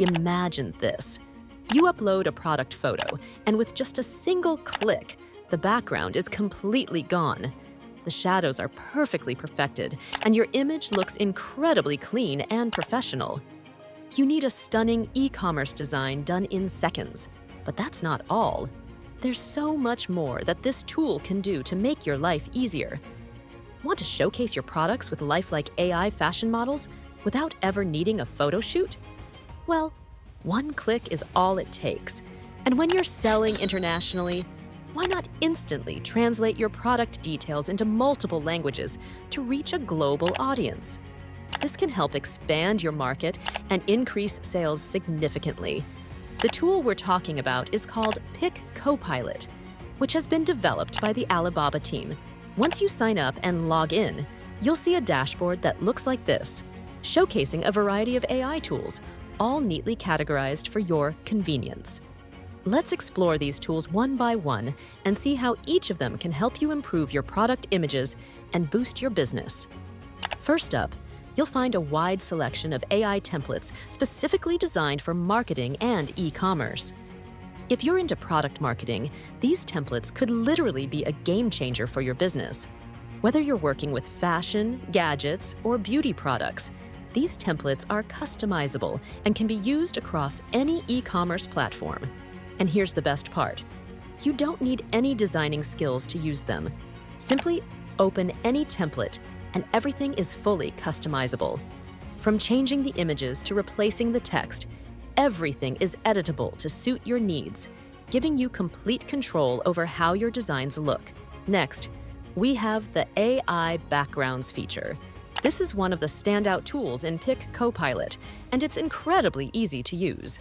Imagine this. You upload a product photo, and with just a single click, the background is completely gone. The shadows are perfectly perfected, and your image looks incredibly clean and professional. You need a stunning e-commerce design done in seconds. But that's not all. There's so much more that this tool can do to make your life easier. Want to showcase your products with lifelike AI fashion models without ever needing a photo shoot? Well, one click is all it takes. And when you're selling internationally, why not instantly translate your product details into multiple languages to reach a global audience? This can help expand your market and increase sales significantly. The tool we're talking about is called Pik Co-Pilot, which has been developed by the Alibaba team. Once you sign up and log in, you'll see a dashboard that looks like this, showcasing a variety of AI tools, all neatly categorized for your convenience. Let's explore these tools one by one and see how each of them can help you improve your product images and boost your business. First up, you'll find a wide selection of AI templates specifically designed for marketing and e-commerce. If you're into product marketing, these templates could literally be a game changer for your business. Whether you're working with fashion, gadgets, or beauty products, these templates are customizable and can be used across any e-commerce platform. And here's the best part. You don't need any designing skills to use them. Simply open any template and everything is fully customizable. From changing the images to replacing the text, everything is editable to suit your needs, giving you complete control over how your designs look. Next, we have the AI Backgrounds feature. This is one of the standout tools in Pik Co-Pilot, and it's incredibly easy to use.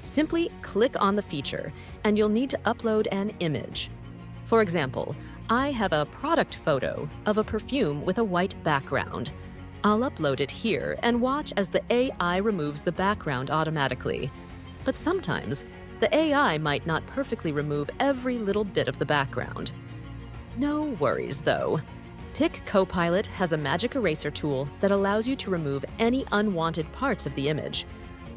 Simply click on the feature, and you'll need to upload an image. For example, I have a product photo of a perfume with a white background. I'll upload it here and watch as the AI removes the background automatically. But sometimes, the AI might not perfectly remove every little bit of the background. No worries, though. Pik Co-Pilot has a magic eraser tool that allows you to remove any unwanted parts of the image.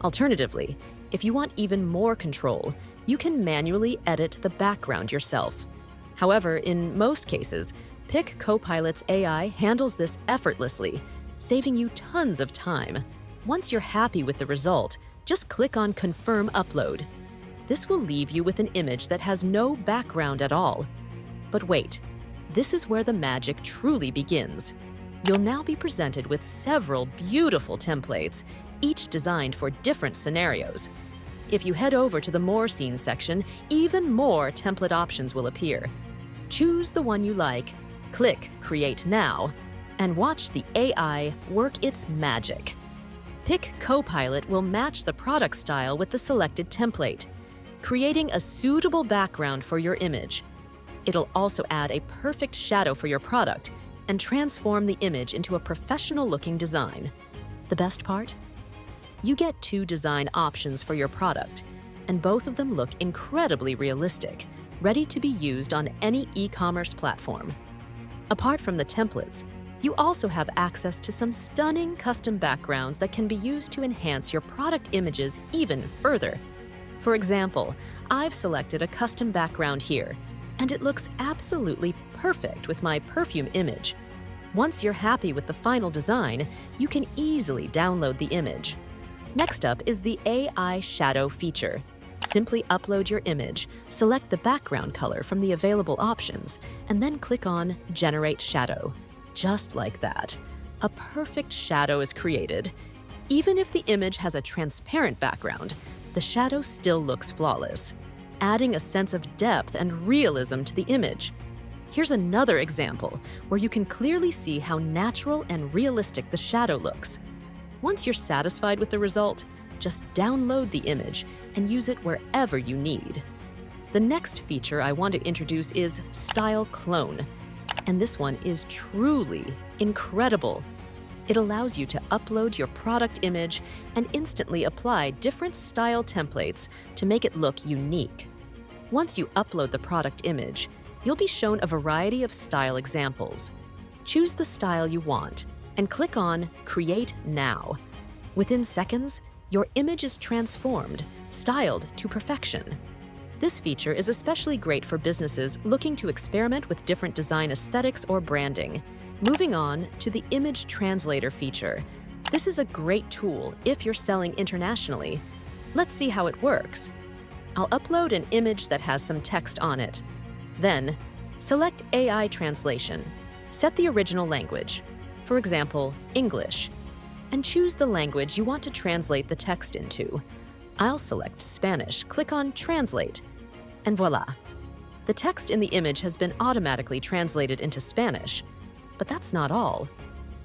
Alternatively, if you want even more control, you can manually edit the background yourself. However, in most cases, Pik Co-Pilot's AI handles this effortlessly, saving you tons of time. Once you're happy with the result, just click on Confirm Upload. This will leave you with an image that has no background at all. But wait, this is where the magic truly begins. You'll now be presented with several beautiful templates, each designed for different scenarios. If you head over to the More Scenes section, even more template options will appear. Choose the one you like, click Create Now, and watch the AI work its magic. Pik Co-Pilot will match the product style with the selected template, creating a suitable background for your image. It'll also add a perfect shadow for your product and transform the image into a professional-looking design. The best part? You get 2 design options for your product, and both of them look incredibly realistic, ready to be used on any e-commerce platform. Apart from the templates, you also have access to some stunning custom backgrounds that can be used to enhance your product images even further. For example, I've selected a custom background here, and it looks absolutely perfect with my perfume image. Once you're happy with the final design, you can easily download the image. Next up is the AI Shadow feature. Simply upload your image, select the background color from the available options, and then click on Generate Shadow. Just like that, a perfect shadow is created. Even if the image has a transparent background, the shadow still looks flawless, adding a sense of depth and realism to the image. Here's another example where you can clearly see how natural and realistic the shadow looks. Once you're satisfied with the result, just download the image and use it wherever you need. The next feature I want to introduce is Style Clone, and this one is truly incredible. It allows you to upload your product image and instantly apply different style templates to make it look unique. Once you upload the product image, you'll be shown a variety of style examples. Choose the style you want and click on Create Now. Within seconds, Your image is transformed, styled to perfection. This feature is especially great for businesses looking to experiment with different design aesthetics or branding. Moving on to the Image Translator feature. This is a great tool if you're selling internationally. Let's see how it works. I'll upload an image that has some text on it. Then, select AI translation. Set the original language, for example, English, and choose the language you want to translate the text into. I'll select Spanish, click on Translate, and voila! The text in the image has been automatically translated into Spanish. But that's not all.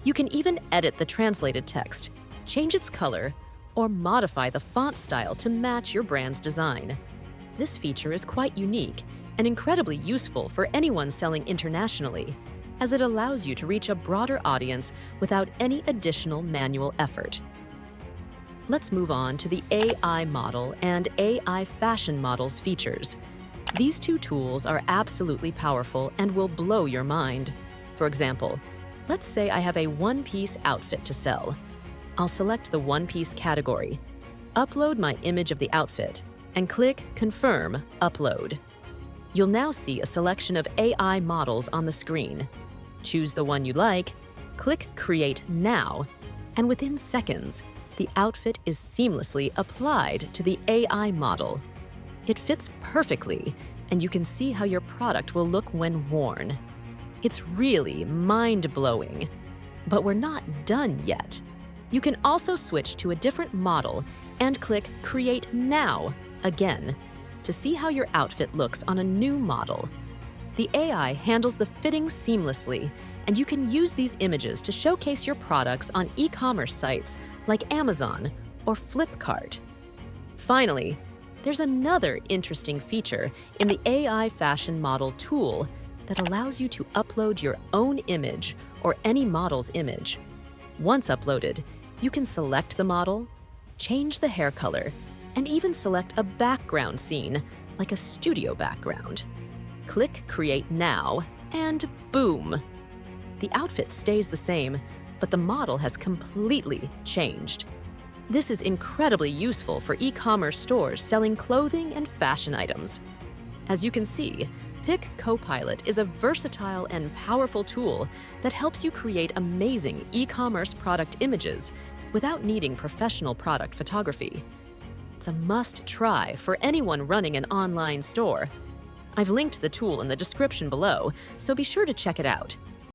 You can even edit the translated text, change its color, or modify the font style to match your brand's design. This feature is quite unique and incredibly useful for anyone selling internationally, as it allows you to reach a broader audience without any additional manual effort. Let's move on to the AI model and AI fashion models features. These two tools are absolutely powerful and will blow your mind. For example, let's say I have a one-piece outfit to sell. I'll select the one-piece category, upload my image of the outfit, and click Confirm Upload. You'll now see a selection of AI models on the screen. Choose the one you like, click Create Now, and within seconds, the outfit is seamlessly applied to the AI model. It fits perfectly, and you can see how your product will look when worn. It's really mind-blowing. But we're not done yet. You can also switch to a different model and click Create Now again to see how your outfit looks on a new model. The AI handles the fitting seamlessly, and you can use these images to showcase your products on e-commerce sites like Amazon or Flipkart. Finally, there's another interesting feature in the AI fashion model tool that allows you to upload your own image or any model's image. Once uploaded, you can select the model, change the hair color, and even select a background scene, like a studio background. Click Create Now, and boom! The outfit stays the same, but the model has completely changed. This is incredibly useful for e-commerce stores selling clothing and fashion items. As you can see, Pik Co-Pilot is a versatile and powerful tool that helps you create amazing e-commerce product images without needing professional product photography. It's a must-try for anyone running an online store. I've linked the tool in the description below, so be sure to check it out.